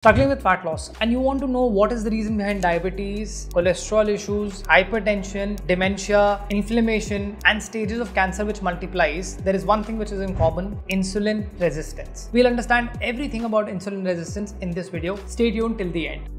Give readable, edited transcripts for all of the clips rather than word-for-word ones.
Struggling with fat loss and you want to know what is the reason behind diabetes, cholesterol issues, hypertension, dementia, inflammation and stages of cancer which multiplies, there is one thing which is in common: insulin resistance. We'll understand everything about insulin resistance in this video. Stay tuned till the end.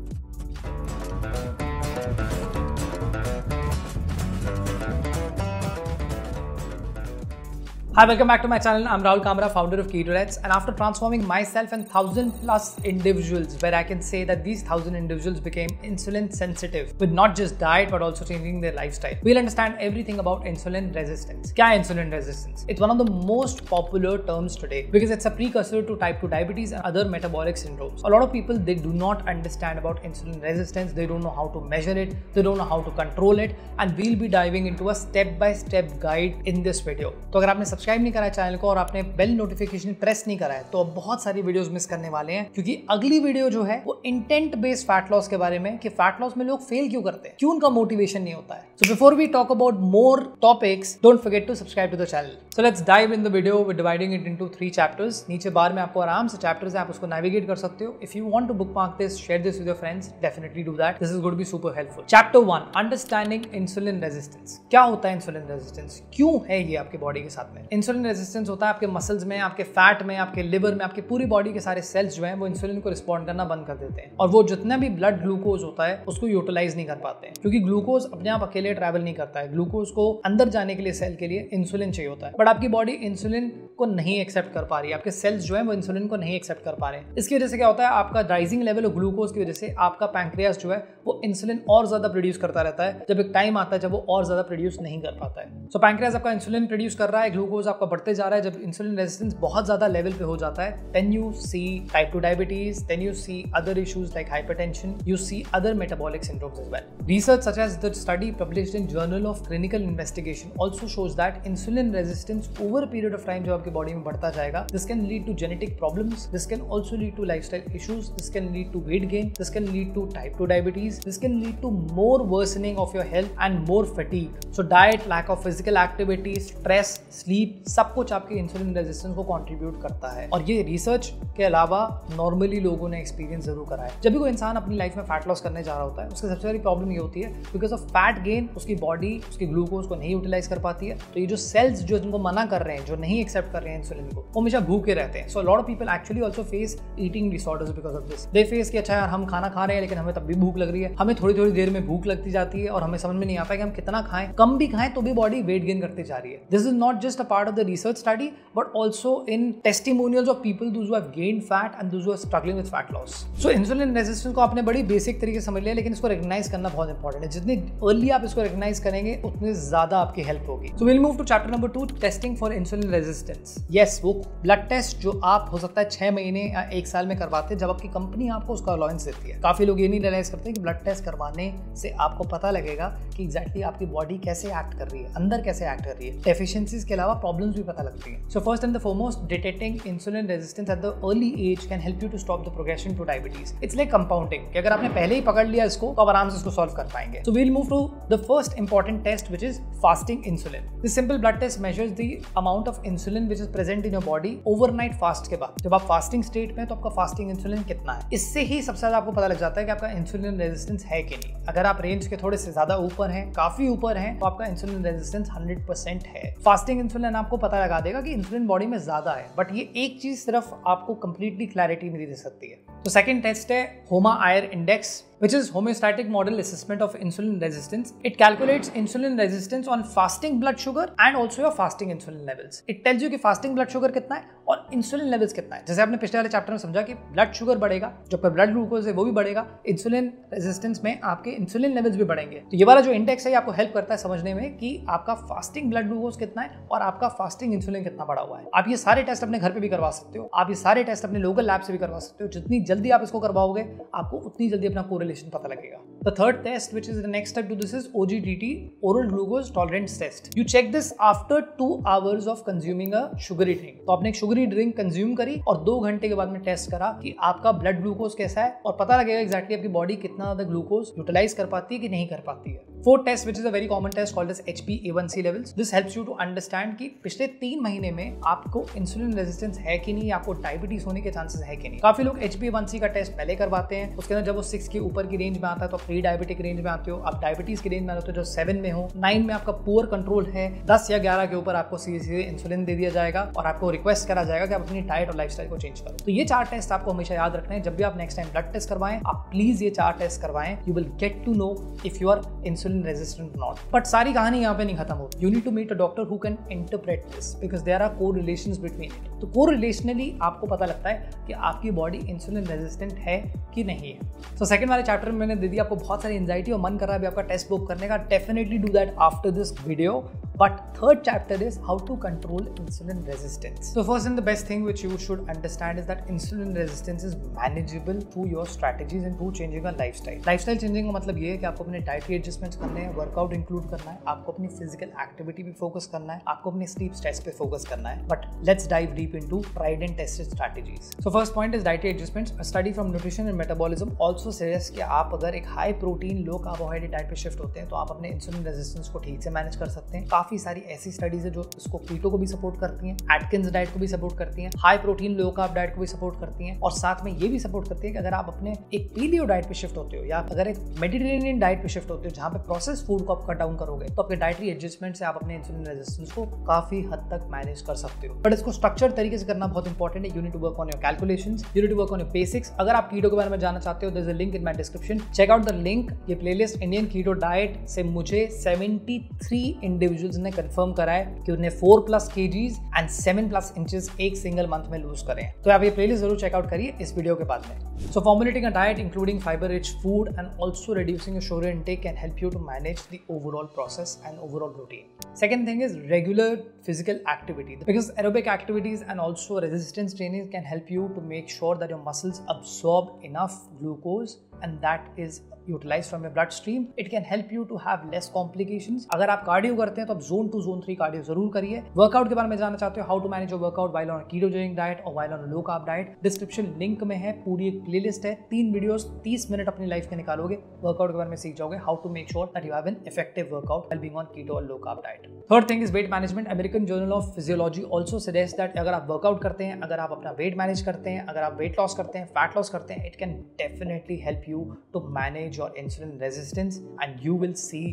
Hi, welcome back to my channel. I'm Rahul Kamra, founder of KetoReds, and after transforming myself and 1,000+ individuals, where I can say that these 1,000 individuals became insulin sensitive with not just diet but also changing their lifestyle, we'll understand everything about insulin resistance. Kya hai insulin resistance? It's one of the most popular terms today because it's a precursor to type 2 diabetes and other metabolic syndromes. A lot of people, they do not understand about insulin resistance. They don't know how to measure it. They don't know how to control it, and we'll be diving into a step-by-step guide in this video. तो अगर आपने subscribe नहीं करा है channel को और आपने bell notification press नहीं करा है तो अब बहुत सारी वीडियोस मिस करने वाले हैं, क्योंकि अगली वीडियो जो है वो इंटेंट बेस्ड फैट लॉस के बारे में, कि फैट लॉस में लोग फेल क्यों करते हैं, क्यों उनका मोटिवेशन नहीं होता है. So before we talk about more topics, don't forget to subscribe to the channel. So let's dive in the video. We dividing it into 3 chapters. नीचे बार में आपको आराम से चैप्टर्स है, आप उसको नेविगेट कर सकते हो. If you want to bookmark this, share this with your friends, definitely do that. This is going to be super helpful. Chapter 1, understanding insulin resistance. क्या होता है इंसुलिन रेजिस्टेंस, क्यों है ये आपके बॉडी के साथ में? इंसुलिन रेजिस्टेंस होता है आपके मसल्स में, आपके फैट में, आपके लिवर में, आपकी पूरी बॉडी के सारे सेल्स जो हैं वो इंसुलिन को रिस्पॉन्ड करना बंद कर देते हैं, और वो जितना भी ब्लड ग्लूकोज होता है उसको यूटिलाइज नहीं कर पाते हैं, क्योंकि ग्लूकोज अपने आप अकेले ट्रैवल नहीं करता है. ग्लूकोज को अंदर जाने के लिए सेल के लिए इंसुलिन चाहिए होता है, बट आपकी बॉडी इंसुलिन को नहीं एक्सेप्ट कर पा रही है. आपके सेल्स जो है वो इंसुलिन को नहीं एक्सेप्ट कर पा रहे हैं. इसकी वजह से क्या होता है, आपका राइजिंग लेवल ऑफ ग्लूकोज की वजह से आपका पैंक्रियास जो है वो इंसुलिन और ज्यादा प्रोड्यूस करता रहता है, जब एक टाइम आता है जब वो और ज्यादा प्रोड्यूस नहीं कर पाता है. सो पैंक्रियास आपका इंसुलिन प्रोड्यूस कर रहा है, ग्लूकोज आपका बढ़ते जा रहा है. जब इंसुलिन रेजिस्टेंस बहुत ज्यादा लेवल पे हो जाता है, then you see type 2 diabetes, then you see other issues like hypertension, you see other metabolic syndromes as well. Research such as the study published in Journal of Clinical Investigation also shows that insulin resistance over a period of time जब आपकी body में बढ़ता जाएगा, this can lead to genetic problems, this can also lead to lifestyle issues, this can lead to weight gain, this can lead to type 2 diabetes, this can lead to more worsening of your health and more fatigue. So diet, lack of physical activity, stress, sleep, सब कुछ आपके insulin resistance को contribute करता है. और ये research के अलावा नॉर्मली लोगों ने एक्सपीरियंस जरूर करा है. जब भी कोई इंसान अपनी लाइफ में फैट लॉस करने जा रहा होता है, उसकी सबसे बड़ी प्रॉब्लम ये होती है, बिकॉज ऑफ फैट गेन उसकी बॉडी उसकी ग्लूकोज को नहीं यूटिलाइज कर पाती है. तो ये जो सेल्स जो जिनको मना कर रहे हैं, जो नहीं एक्सेप्ट कर रहे हैं इंसुलिन को, वो हमेशा भूखे रहते हैं. So lot of people actually also face eating disorders because of this. They face कि अच्छा यार हम खाना खा रहे हैं लेकिन हमें तब भी भूख लग रही है, हमें थोड़ी थोड़ी देर में भूख लगती जाती है और हमें समझ में नहीं आता कि हम कितना खाएं. कम भी खाएं तो भी बॉडी वेट गेन करती जा रही है. This is not just a part of the research study but also in testimonials of people those who have gained fat and those who are struggling with fat loss. So insulin resistance को आपने बड़ी basic तरीके से समझ लिया, लेकिन इसको recognise करना बहुत इंपॉर्टेंट है. जितनी अर्ली आप इसको रिकग्नाइज करेंगे उतनी ज्यादा आपकी हेल्प होगी. So we'll move to chapter number 2, testing for insulin resistance. Yes, वो ब्लड टेस्ट जो आप हो सकता है 6 महीने या 1 साल में करवाते हैं, जब आपकी कंपनी आपको उसका अलाउंस देती है. काफी लोग ये नहीं रियलाइज करते कि ब्लड टेस्ट करवाने से आपको पता लगेगा कि एग्जैक्टली आपकी बॉडी कैसे एक्ट कर रही है, अंदर कैसे एक्ट कर रही है. डेफिशिएंसीज के अलावा प्रॉब्लम्स भी पता लगती है. So first and the foremost, detecting insulin resistance at the early age can help you to stop the progression to diabetes. It's like compounding, कि अगर आपने पहले ही पकड़ लिया इसको तो आप आराम से इसको सॉल्व कर पाएंगे. So we'll move to the first important test, which is fasting insulin. This simple blood test measures the amount of insulin which is present in your body overnight fast के बाद. जब आप फास्टिंग स्टेट में तो आपका fasting insulin कितना है, इससे ही सबसे ज्यादा आपको पता लग जाता है कि आपका इंसुलिन रेजिस्टेंस है कि नहीं. अगर आप रेंज के थोड़े से ज्यादा ऊपर हैं, काफी ऊपर हैं, तो आपका इंसुलिन रेजिस्टेंस 100% है. फास्टिंग इंसुलिन आपको पता लगा देगा कि इंसुलिन बॉडी में ज्यादा है, बट ये एक चीज सिर्फ आपको कंप्लीटली क्लैरिटी नहीं दे सकती है. तो सेकंड टेस्ट है HOMA-IR index, which is homeostatic model assessment of insulin resistance. It calculates insulin resistance on fasting blood sugar and also your fasting insulin levels. It tells you कि fasting blood sugar कितना है और insulin levels कितना है. जैसे आपने पिछले वाले चैप्टर में समझा कि blood sugar बढ़ेगा, जो आपका blood glucose है वो भी बढ़ेगा, insulin resistance में आपके insulin levels भी बढ़ेंगे. तो ये वाला जो इंडेक्स है ये आपको हेल्प करता है समझने में कि आपका fasting blood glucose कितना है और आपका fasting insulin कितना बढ़ा हुआ है. आप ये सारे टेस्ट अपने घर पे भी करवा सकते हो, आप ये सारे टेस्ट अपने लोकल लैब से भी करवा सकते हो. जितनी जल्दी आप इसको करवाओगे आपको उतनी जल्दी अपना कोरिलेशन पता लगेगा. The third test, which is the next step to this, is OGTT, oral glucose tolerance test. You check this after 2 hours of consuming a sugary drink. तो आपने एक sugary drink consume करी और 2 घंटे के बाद में टेस्ट करा कि आपका ब्लड ग्लूकोज कैसा है, और पता लगेगा एग्जैक्टली आपकी बॉडी कितना ज्यादा ग्लूकोज यूटिलाइज कर पाती है कि नहीं कर पाती है. Fourth test, which is a very common test called as HbA1c levels. This helps you to understand कि पिछले 3 महीने में आपको इंसुलिन रेजिस्टेंस है कि नहीं, आपको डायबिटीज होने के चांसेस है कि नहीं। काफी लोग HbA1c का टेस्ट पहले करवाते हैं, उसके अंदर जब वो 6 के ऊपर की रेंज में आता है तो प्री डायबिटिक रेंज में आते हो, आप डायबिटीज की रेंज में आते हो जो 7 में हो, 9 में आपका पुअर कंट्रोल है, 10 या 11 के ऊपर आपको सीधे इंसुलिन दे दिया जाएगा और आपको रिक्वेस्ट करा जाएगा कि आप अपनी डाइट और लाइफस्टाइल को चेंज करो। तो ये 4 टेस्ट आपको हमेशा याद रखना है। जब भी आप नेक्स्ट टाइम ब्लड टेस्ट करवाएं, आप प्लीज ये 4 टेस्ट करवाएं। You will get to know if you are insulin resistant not. But सारी कहानी यहाँ पे नहीं खत्म होती। You need to meet a doctor who can interpret this because there are correlations between it. तो कोरिलेशनली आपको पता लगता है कि आपकी बॉडी इंसुलिन रेजिस्टेंट है कि नहीं है। सो सेकंड वाले चैप्टर में मैंने दे दिया आपको बहुत सारी एंजाइटी और मन कर रहा है अभी आपका टेस्ट बुक करने का। Definitely do that after this video. But third chapter is how to control insulin resistance. So first and the best thing which you should understand is that insulin resistance is manageable through your strategies and through changing your lifestyle. Lifestyle changing का मतलब ये है कि आपको अपने dietary adjustments करने हैं, workout include करना है, आपको अपनी physical activity पे focus करना है, आपको अपने sleep stress पे focus करना है. But let's dive deep into tried and tested strategies. So first point is dietary adjustments. A study from Nutrition and Metabolism also suggests कि आप अगर एक high protein low carbohydrate diet पे shift होते हैं तो आप अपने insulin resistance को ठीक से manage कर सकते हैं. काफी सारी ऐसी स्टडीज है जो इसको कीटो को भी सपोर्ट करती हैं, एटकिंस डाइट को भी सपोर्ट करती हैं, high protein low carb diet को भी सपोर्ट करती हैं और साथ में ये भी सपोर्ट करती है कि अगर आप अपने एक पीलियो डाइट पे शिफ्ट होते हो या अगर एक मेडिटेरेनियन डाइट पे शिफ्ट होते हो जहां पे प्रोसेस्ड फूड को आप कट डाउन करोगे तो आपके डाइटरी एडजस्टमेंट से आप अपने इंसुलिन रेजिस्टेंस को काफी हद तक मैनेज कर सकते हो। बट इसको स्ट्रक्चर्ड तरीके से करना बहुत इंपॉर्टेंट है। You need to work on your calculations, you need to work on your basics. अगर आप कीटो के बारे में जानना चाहते हो, there is a link in my description, check out the link. ये प्लेलिस्ट इंडियन कीटो डाइट से मुझे 73 इंडिविजुअल्स ने कंफर्म करा है कि उन्हें 4+ kgs एंड 7+ inches एक सिंगल मंथ में लूज करें। तो आप ये प्लेलिस्ट जरूर चेकआउट करिए इस वीडियो के बाद में। So formulating a diet including fiber-rich food and also reducing your sugar intake can help you to manage the overall process and overall routine. Second thing is regular physical activity, because aerobic activities and also resistance training can help you to make sure that your muscles absorb enough glucose and that is utilized from your bloodstream. It can help you to have less complications. अगर आप cardio करते हैं तो आप zone 2 zone 3 cardio जरूर करिए। Workout के बारे में जानना चाहते हो, how to manage your workout while on a ketogenic diet or while on a low carb diet, description link में है, पूरी एक प्लेलिस्ट है, 3 वीडियोस 30 मिनट अपनी लाइफ के निकालोगे, वर्कआउट के बारे में सीख जाओगे, how to make sure that you have an effective workout while being on keto or low carb diet. Third thing is weight management. American Journal of Physiology also suggests that अगर आप workout करते हैं, अगर आप अपना weight manage करते हैं, अगर आप वेट लॉस करते हैं, फैट लॉस करते हैं, it can definitely help you to manage your insulin resistance and you will see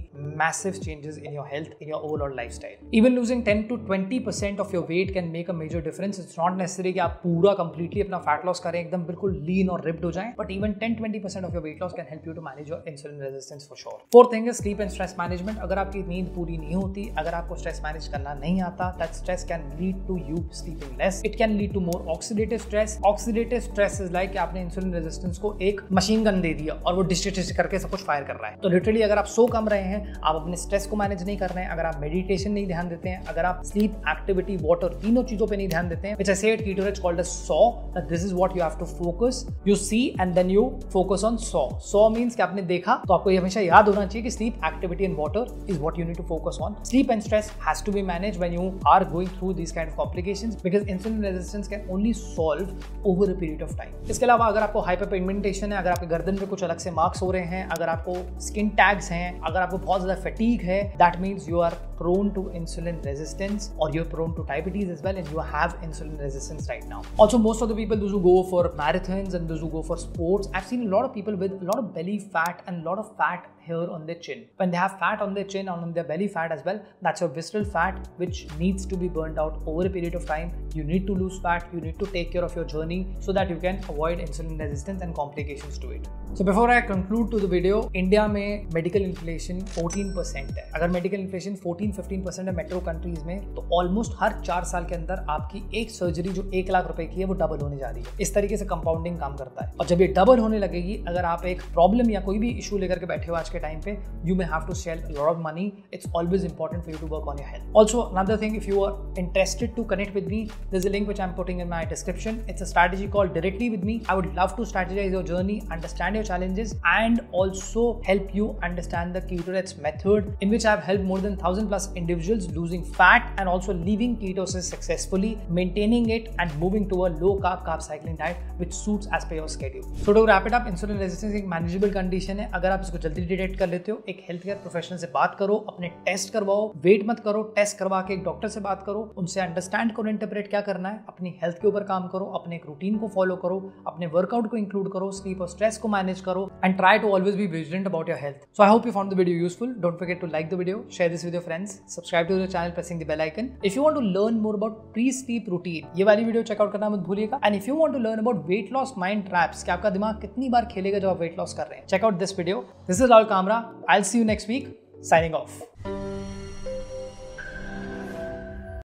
massive changes in your health, in your overall lifestyle. Even losing 10 to 20% of your weight can make a major difference. It's not necessary कि आप पूरा completely अपना fat loss करें, एकदम बिल्कुल lean और ripped हो जाएं, but even 10-20% of your weight loss can help you to manage your insulin resistance for sure. Fourth thing is sleep and stress management. अगर आपकी नींद पूरी नहीं होती, अगर आपको stress manage करना नहीं आता, that stress can lead to you sleeping less. It can lead to more oxidative stress. Oxidative stress is like कि आपने insulin resistance को एक machine gun दे दिया और वो डिस्ट्रिब्यूट करके सब कुछ फायर कर रहा है। तो लिटरली अगर आप सो कम रहे हैं, आप अपने स्ट्रेस को मैनेज नहीं कर रहे हैं, अगर आप मेडिटेशन नहीं ध्यान देते हैं, अगर आप स्लीप, एक्टिविटी, वाटर तीनों चीजों पे नहीं ध्यान देते हैं, which I say at Keto Rich called as SAW, that this is what you have to focus. You see and then you focus on SAW. SAW means कि आपने देखा तो आपको ये हमेशा याद होना चाहिए कि sleep, activity and water is what you need to focus on. Sleep and stress has to be managed when you are going through these kind of complications because insulin resistance can only solve over a period of time. इसके अलावा अगर आपको hyperpigmentation है, अगर आपके गर्दन पे कुछ अलग से मार्क्स हो रहे हैं, अगर आपको स्किन टैग्स हैं, अगर आपको बहुत ज्यादा फटीग है, that means you are prone to insulin resistance or you're prone to diabetes as well and you have insulin resistance right now. Also, most of the people, those who go for marathons and those who go for sports, I've seen a lot of people with a lot of belly fat and a lot of fat here on their chin. When they have fat on their chin and on their belly fat as well, that's your visceral fat which needs to be burned out over a period of time. You need to lose fat, you need to take care of your journey so that you can avoid insulin resistance and complications to it. So before I conclude to the video, India में medical inflation 14% है। अगर medical inflation 14-15% है metro countries में, तो almost हर 4 साल के अंदर आपकी एक सर्जरी जो 1 लाख रुपए की है वो डबल होने जा रही है। इस तरीके से कंपाउंडिंग काम करता है और जब ये डबल होने लगेगी, अगर आप एक प्रॉब्लम या कोई भी इशू लेकर के बैठे हो आज के टाइम पे, you may have to sell a lot of money. It's always important for you to work on your health. Also, another thing, if you are interested to connect with me, there's a link which I'm putting in my description. It's a strategy called Directly With Me. I would love to strategize your journey, understand your challenges and also help you understand the KetoRex method, in which I have helped more than 1,000 plus individuals losing fat and also leaving ketosis successfully, maintaining it and moving to a low carb cycling diet which suits as per your schedule. So to wrap it up, insulin resistance एक manageable condition है. अगर आप इसको जल्दी detect कर लेते हो, एक हेल्थ केयर प्रोफेशनल से बात करो, अपने टेस्ट करवाओ, वेट मत करो, टेस्ट करवा के एक डॉक्टर से बात करो, उनसे अंडरस्टैंड करो, इंटरप्रेट क्या करना है, अपनी हेल्थ के ऊपर काम करो, अपने एक रूटीन को फॉलो करो, अपने वर्कआउट को इंक्लूड करो, स्लीप और स्ट्रेस को मैनेज करो and try to always be vigilant about your health. So I hope you found the video useful. Don't forget to like the video, share this with your friends, subscribe to the channel pressing the bell icon. If you want to learn more about pre sleep routine, ये वाली video check out करना मत भूलिएगा. And if you want to learn about weight loss mind traps, कि आपका दिमाग कितनी बार खेलेगा जब आप वेट लॉस कर रहे हैं, check out this video. This is Rahul Kamra. I will see you next week. Signing of.